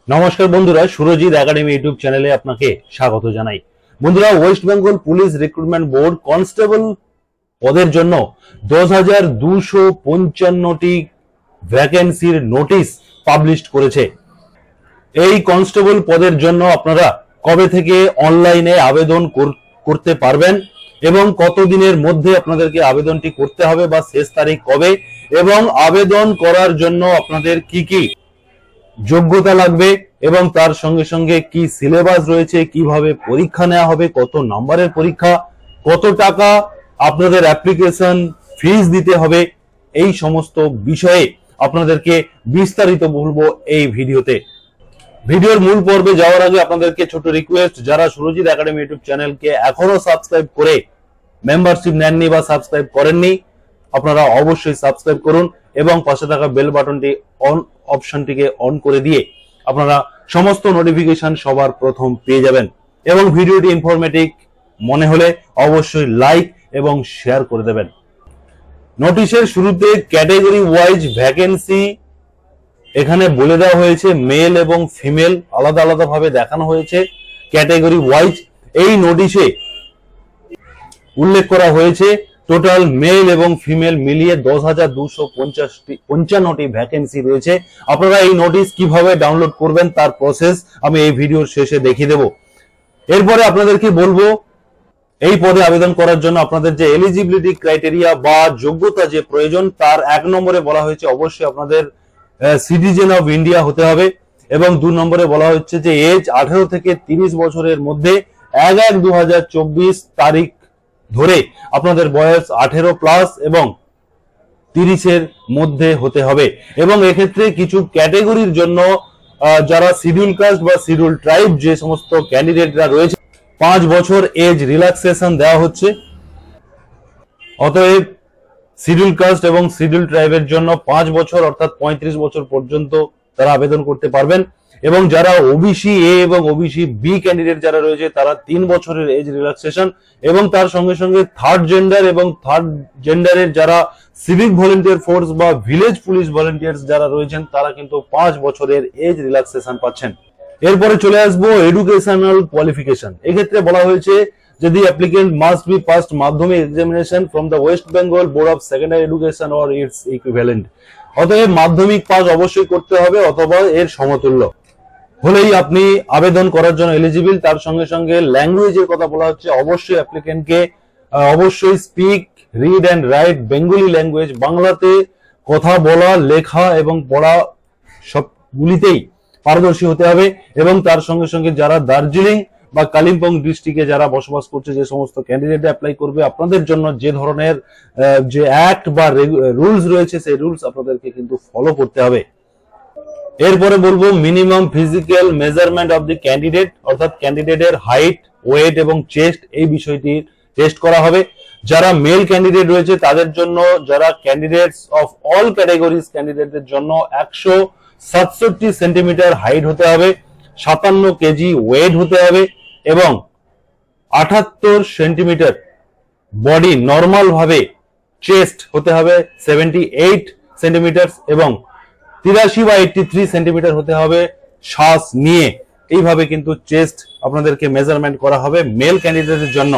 নমস্কার বন্ধুরা, Surajit academy YouTube চ্যানেলে আপনাকে স্বাগত জানাই। বন্ধুরা, West Bengal police recruitment board constable পদের জন্য 10,255টি ভ্যাকেন্সির নোটিশ পাবলিশ করেছে। এই কনস্টেবল পদের জন্য আপনারা কবে থেকে অনলাইনে আবেদন করতে পারবেন এবং কতদিনের মধ্যে আপনাদেরকে আবেদনটি করতে হবে বা শেষ তারিখ কবে, এবং আবেদন করার জন্য আপনাদের কি কি যোগ্যতা লাগবে এবং তার সঙ্গে সঙ্গে কি সিলেবাস রয়েছে, কিভাবে পরীক্ষা নেওয়া হবে, কত নম্বরের পরীক্ষা, কত টাকা আপনাদের অ্যাপ্লিকেশন ফিস দিতে হবে, এই সমস্ত বিষয়ে আপনাদেরকে বিস্তারিত বলবো এই ভিডিওতে। ভিডিওর মূল পর্বে যাওয়ার আগে আপনাদেরকে ছোট রিকোয়েস্ট, যারা সুরজিৎ একাডেমি ইউটিউব চ্যানেলকে এখনো সাবস্ক্রাইব করে মেম্বারশিপ নেননি বা সাবস্ক্রাইব করেননি, আপনারা অবশ্যই সাবস্ক্রাইব করুন এবং পাশে থাকা বেল বাটনটি অপশনটিকে অন করে দিয়ে আপনারা সমস্ত নোটিফিকেশন সবার প্রথম পেয়ে যাবেন। এবং ভিডিওটি ইনফরমেটিভ মনে হলে অবশ্যই লাইক এবং শেয়ার করে দেবেন। নোটিশের শুরুতে ক্যাটাগরি ওয়াইজ ভ্যাকেন্সি এখানে বলে দেওয়া হয়েছে, মেল এবং ফিমেল আলাদা আলাদা ভাবে দেখানো হয়েছে ক্যাটাগরি ওয়াইজ। এই নোটিশে উল্লেখ করা হয়েছে টোটাল মেল এবং ফিমেল মিলিয়ে 10,255টি ভ্যাকেন্সি রয়েছে। আপনারা এই নোটিশ কিভাবে ডাউনলোড করবেন তার প্রসেস আমি এই ভিডিওর শেষে দেখিয়ে দেব। এরপরে আপনাদেরকে বলবো এই পদে আবেদন করার জন্য আপনাদের যে এলিজিবিলিটি ক্রাইটেরিয়া বা যোগ্যতা যে প্রয়োজন, তার 1 নম্বরে বলা হয়েছে অবশ্যই আপনাদের সিটিজেন অফ ইন্ডিয়া হতে হবে, এবং 2 নম্বরে বলা হচ্ছে যে এজ 18 থেকে 30 বছরের মধ্যে 1/1/2024 তারিখ ধরে আপনাদের বয়স 18 প্লাস এবং 30-এর মধ্যে হতে হবে। এবং এক্ষেত্রে কিছু ক্যাটাগরির জন্য যারা শিডিউল কাস্ট বা শিডিউল ট্রাইব যে সমস্ত ক্যান্ডিডেটরা রয়েছে 5 বছর এজ রিল্যাক্সেশন দেওয়া হচ্ছে। অতএব শিডিউল কাস্ট এবং শিডিউল ট্রাইবের জন্য 5 বছর অর্থাৎ 35 বছর পর্যন্ত তারা আবেদন করতে পারবেন। এবং যারা ওবিসি এ এবং ওবিসি বি ক্যান্ডিডেট যারা রয়েছে তারা 3 বছরের এজ রিল্যাক্সেশন, এবং তার সঙ্গে সঙ্গে থার্ড জেন্ডার এবং থার্ড জেন্ডারের যারা সিভিক ভলেন্টিয়ার ফোর্স বা ভিলেজ পুলিশ ভলেন্টিয়ার্স যারা রয়েছেন তারা কিন্তু 5 বছরের এজ রিল্যাক্সেশন পাচ্ছেন। এরপরে চলে আসবো এডুকেশনাল কোয়ালিফিকেশন। এক্ষেত্রে বলা হয়েছে যে the applicant must be passed মাধ্যমিক examination from the West Bengal Board of Secondary Education or its equivalent। অতএব মাধ্যমিক পাস অবশ্যই করতে হবে অথবা এর সমতুল্য হলেই আপনি আবেদন করার জন্য এলিজিবল। তার সঙ্গে সঙ্গে ল্যাঙ্গুয়েজের কথা বলা হচ্ছে, অবশ্যই অ্যাপ্লিকেন্টকে অবশ্যই speak, read and write Bengali language, বাংলাতে কথা বলা, লেখা এবং পড়া সবগুলিতেই পারদর্শী হতে হবে। এবং তার সঙ্গে সঙ্গে যারা দার্জিলিং বা কালিম্পং ডিস্ট্রিক্টে যারা বসবাস করছে, যে সমস্ত ক্যান্ডিডেট অ্যাপ্লাই করবে, আপনাদের জন্য যে ধরনের যে অ্যাক্ট বা রুলস রয়েছে সেই রুলস আপনাদেরকে কিন্তু ফলো করতে হবে। এরপরে বলবো minimum physical measurement of the candidate, অর্থাৎ ক্যান্ডিডেটের হাইট, ওয়েট এবং চেস্ট এই বিষয়টি টেস্ট করা হবে। যারা মেল ক্যান্ডিডেট রয়েছে তাদের জন্য, যারা ক্যান্ডিডেটস অফ অল ক্যাটাগরিজ ক্যান্ডিডেটদের জন্য 167 সেন্টিমিটার হাইট হতে হবে, 57 কেজি ওয়েট হতে হবে এবং 78 সেন্টিমিটার বডি নর্মাল ভাবে চেস্ট হতে হবে, 78 সেন্টিমিটার এবং 83 বা 83 সেন্টিমিটার হতে হবে শ্বাস নিয়ে। এইভাবে কিন্তু চেস্ট আপনাদেরকে মেজারমেন্ট করা হবে মেল ক্যান্ডিডেটের জন্য।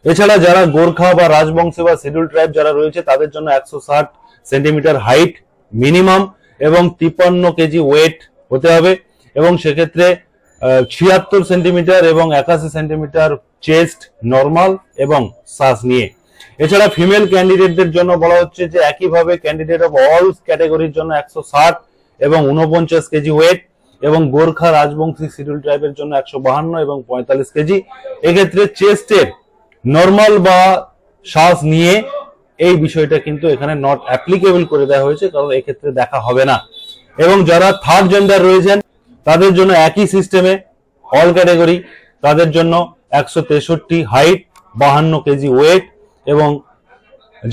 এছাড়া যারা গোর্খা বা রাজবংশী বা শিডিউল ট্রাইব যারা রয়েছে তাদের জন্য 160 সেন্টিমিটার হাইট মিনিমাম এবং 53 কেজি ওয়েট হতে হবে, এবং সেক্ষেত্রে 76 সেন্টিমিটার এবং 81 সেন্টিমিটার চেস্ট নর্মাল এবং শ্বাস নিয়ে। এছাড়া ফিমেল ক্যান্ডিডেটদের জন্য বলা হচ্ছে যে একইভাবে ক্যান্ডিডেট অফ অল ক্যাটাগরির জন্য 160 এবং 49 কেজি ওয়েট, এবং গোর্খা রাজবংশী শিডিউল ট্রাইবের জন্য 152 এবং 45 কেজি। এক্ষেত্রে চেস্টের নর্মাল বা শ্বাস নিয়ে এই বিষয়টা কিন্তু এখানে নট অ্যাপ্লিকেবল করে দেওয়া হয়েছে, কারণ এক্ষেত্রে দেখা হবে না। এবং যারা থার্ড জেন্ডার রয়েছেন তাদের জন্য একই সিস্টেমে অল ক্যাটাগরি, তাদের জন্য 163 হাইট, 52 কেজি ওয়েট, এবং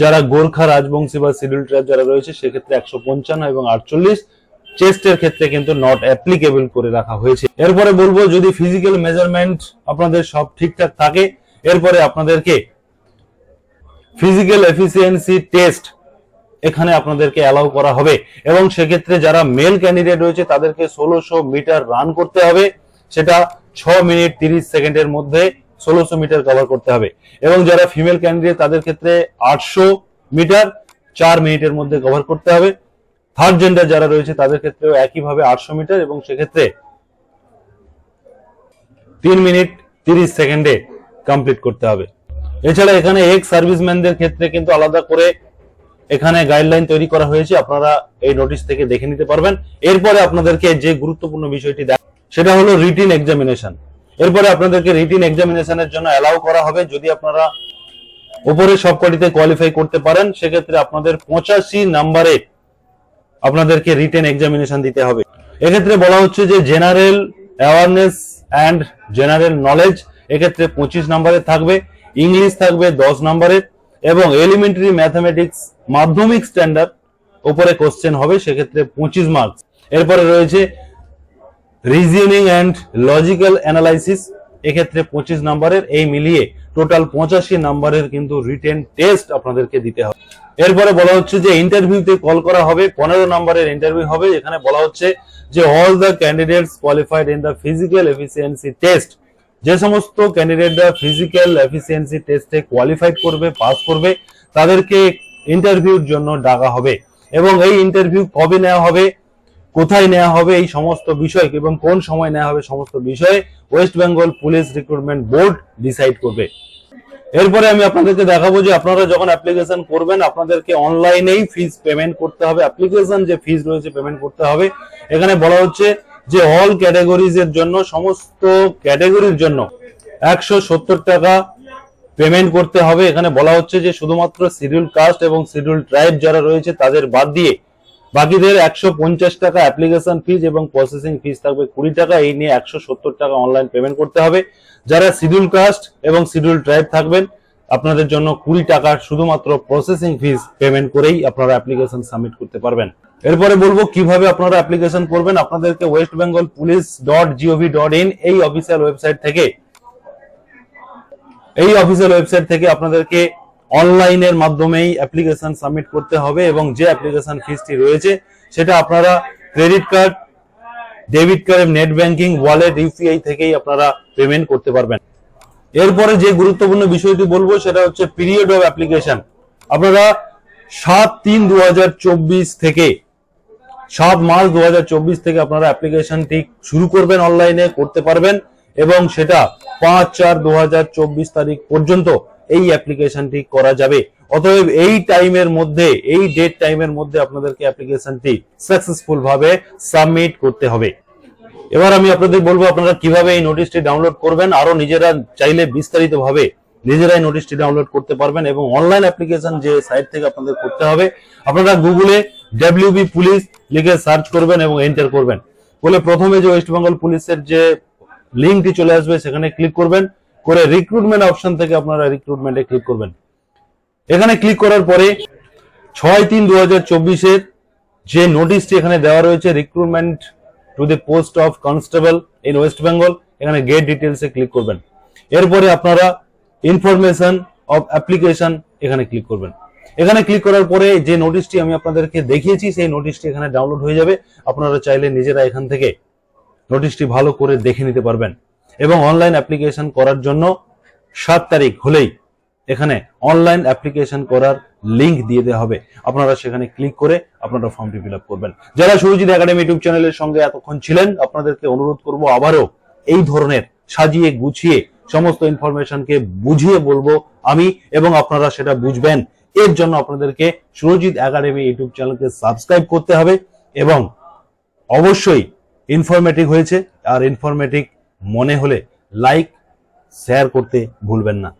যারা গোর্খা রাজবংশী বা শিডিউল ট্রাইব যারা রয়েছে সেক্ষেত্রে 155 এবং 48 চেস্টের ক্ষেত্রে কিন্তু নট অ্যাপ্লিকেবল করে রাখা হয়েছে। এরপরে বলবো যদি ফিজিক্যাল মেজারমেন্ট আপনাদের সব ঠিকঠাক থাকে, এরপরে আপনাদেরকে ফিজিক্যাল এফিসিয়েন্সি টেস্ট এখানে আপনাদেরকে অ্যালাউ করা হবে। এবং সেক্ষেত্রে যারা মেল ক্যান্ডিডেট রয়েছে তাদেরকে 1600 মিটার রান করতে হবে, সেটা 6 মিনিট 30 সেকেন্ডের মধ্যে 1600 মিটার কভার করতে হবে। এবং যারা ফিমেল ক্যান্ডিডেট তাদের ক্ষেত্রে 800 মিটার 4 মিনিটের মধ্যে কভার করতে হবে। থার্ড জেন্ডার যারা রয়েছে তাদের ক্ষেত্রেও একইভাবে 800 মিটার এবং সেক্ষেত্রে 3 মিনিট 30 সেকেন্ডে কমপ্লিট করতে হবে। এছাড়া এখানে এক্স সার্ভিসম্যানদের ক্ষেত্রে কিন্তু আলাদা করে এখানে গাইডলাইন তৈরি করা হয়েছে, আপনারা এই নোটিশ থেকে দেখে নিতে পারবেন। এরপরে আপনাদেরকে যে গুরুত্বপূর্ণ বিষয়টি সেটা হলো রিটিন এক্সামিনেশন। এরপরে আপনাদেরকে রিটিন এক্সামিনেশনের জন্য অ্যালাউ করা হবে। যদি আপনারা উপরে সবকটিতে কোয়ালিফাই করতে পারেন সেক্ষেত্রে আপনাদের 85 নাম্বারে আপনাদেরকে রিটেন এক্সামিনেশন দিতে হবে। এক্ষেত্রে বলা হচ্ছে যে general awareness and general knowledge এক্ষেত্রে 25 নাম্বারে থাকবে, ইংলিশ থাকবে 10 নাম্বারের এবং এলিমেন্টারি ম্যাথমেটিক্স মাধ্যমিক স্ট্যান্ডার্ড উপরে কোশ্চেন হবে, সেক্ষেত্রে 25 মার্কস। এরপরে রয়েছে রিজনিং অ্যান্ড লজিক্যাল অ্যানালাইসিস, এক্ষেত্রে 25 নাম্বারের। এই মিলিয়ে টোটাল 85 নাম্বারের কিন্তু রিটেন টেস্ট আপনাদেরকে দিতে হবে। এরপরে বলা হচ্ছে যে ইন্টারভিউতে কল করা হবে, 15 নাম্বারের ইন্টারভিউ হবে। এখানে বলা হচ্ছে যে all the candidates qualified in the physical efficiency test, যে সমস্ত ক্যান্ডিডেটরা ফিজিক্যাল এফিসিয়েন্সি টেস্টে কোয়ালিফাইড করবে, পাস করবে, তাদেরকে ইন্টারভিউর জন্য ডাকা হবে। এবং এই ইন্টারভিউ কবে নেওয়া হবে, কোথায় নেওয়া হবে, এই সমস্ত বিষয় এবং কোন সময় নেওয়া হবে সমস্ত বিষয়ে West Bengal police recruitment board decide করবে। এরপরে আমি আপনাদেরকে দেখাবো যে আপনারা যখন অ্যাপ্লিকেশন করবেন আপনাদেরকে অনলাইনেই ফিজ পেমেন্ট করতে হবে। অ্যাপ্লিকেশন যে ফিজ রয়েছে পেমেন্ট করতে হবে। এখানে বলা হচ্ছে যে অল ক্যাটাগরিজ এর জন্য, সমস্ত ক্যাটাগরির জন্য 170 টাকা পেমেন্ট করতে হবে। এখানে বলা হচ্ছে যে শুধুমাত্র শিডিউল কাস্ট এবং শিডিউল ট্রাইব যারা রয়েছে তাদের বাদ দিয়ে বাকিদের 150 টাকা অ্যাপ্লিকেশন ফিজ এবং প্রসেসিং ফিজ থাকবে 20 টাকা। এই নিয়ে 170 টাকা অনলাইন পেমেন্ট করতে হবে। যারা শিডিউল কাস্ট এবং শিডিউল ট্রাইব থাকবেন আপনাদের জন্য 20 টাকা শুধুমাত্র প্রসেসিং ফিজ পেমেন্ট করেই আপনারা অ্যাপ্লিকেশন সাবমিট করতে পারবেন। এরপরে বলবো কিভাবে আপনারা অ্যাপ্লিকেশন করবেন। আপনাদেরকে westbengalpolice.gov.in এই অফিসিয়াল ওয়েবসাইট থেকে আপনাদেরকে অনলাইনের মাধ্যমেই অ্যাপ্লিকেশন সাবমিট করতে হবে এবং যে অ্যাপ্লিকেশন ফিসটি রয়েছে সেটা আপনারা credit card, debit card, net banking, wallet, UPI থেকেই আপনারা পেমেন্ট করতে পারবেন। এরপরে যে গুরুত্বপূর্ণ বিষয়টি বলবো সেটা হচ্ছে পিরিয়ড অফ অ্যাপ্লিকেশন। আপনারা 7/3/2024 থেকে 7 মার্চ 2024 থেকে আপনারা অ্যাপ্লিকেশনটি শুরু করবেন, অনলাইনে করতে পারবেন এবং সেটা 5/4/2024 তারিখ পর্যন্ত এই অ্যাপ্লিকেশনটি করা যাবে। অতএব এই টাইমের মধ্যে, এই ডেট টাইমের মধ্যে আপনাদেরকে অ্যাপ্লিকেশনটি সাকসেসফুল ভাবে সাবমিট করতে হবে। এবার আমি আপনাদের বলবো আপনারা কিভাবে এই নোটিশটি ডাউনলোড করবেন। আরো নিজেরা চাইলে বিস্তারিত ভাবে নিজেরাই নোটিশটি ডাউনলোড করতে পারবেন এবং অনলাইন অ্যাপ্লিকেশন যে সাইট থেকে আপনাদের করতে হবে, আপনারা গুগলে WB পুলিশ লিখে সার্চ করবেন এবং এন্টার করবেন। বলে প্রথমে যে ওয়েস্ট বেঙ্গল পুলিশের যে লিঙ্কটি চলে আসবে সেখানে ক্লিক করবেন, করে রিক্রুটমেন্ট অপশন থেকে আপনারা রিক্রুটমেন্টে ক্লিক করবেন। এখানে ক্লিক করার পরে 6/3/2024 এর যে নোটিশটি এখানে দেওয়া রয়েছে, recruitment to the post of constable in West Bengal, এখানে গেট ডিটেলসে ক্লিক করবেন। এরপরে আপনারা ইনফরমেশন অফ অ্যাপ্লিকেশন এখানে ক্লিক করবেন। এখানে ক্লিক করার পরে যে নোটিশটি আমি আপনাদেরকে দেখিয়েছি সেই নোটিশটি এখানে ডাউনলোড হয়ে যাবে। আপনারা চাইলে নিজেরা এখান থেকে নোটিশটি ভালো করে দেখে নিতে পারবেন এবং অনলাইন অ্যাপ্লিকেশন করার জন্য 7 তারিখ হলেই এখানে অনলাইন অ্যাপ্লিকেশন করার লিংক দিয়ে দেওয়া হবে। আপনারা সেখানে ক্লিক করে আপনারা ফর্মটি ফিল আপ করবেন। যারা সুরজিৎ একাডেমি ইউটিউব চ্যানেলের সঙ্গে এতক্ষণ ছিলেন আপনাদেরকে অনুরোধ করব আবারও এই ধরনের সাজিয়ে গুছিয়ে সমস্ত ইনফরমেশনকে বুঝিয়ে বলবো আমি এবং আপনারা সেটা বুঝবেন। এর জন্য আপনাদেরকে সুরজিৎ একাডেমি ইউটিউব চ্যানেলকে সাবস্ক্রাইব করতে হবে এবং অবশ্যই ইনফরমেটিভ হয়েছে আর ইনফরমেটিভ মনে হলে লাইক শেয়ার করতে ভুলবেন না।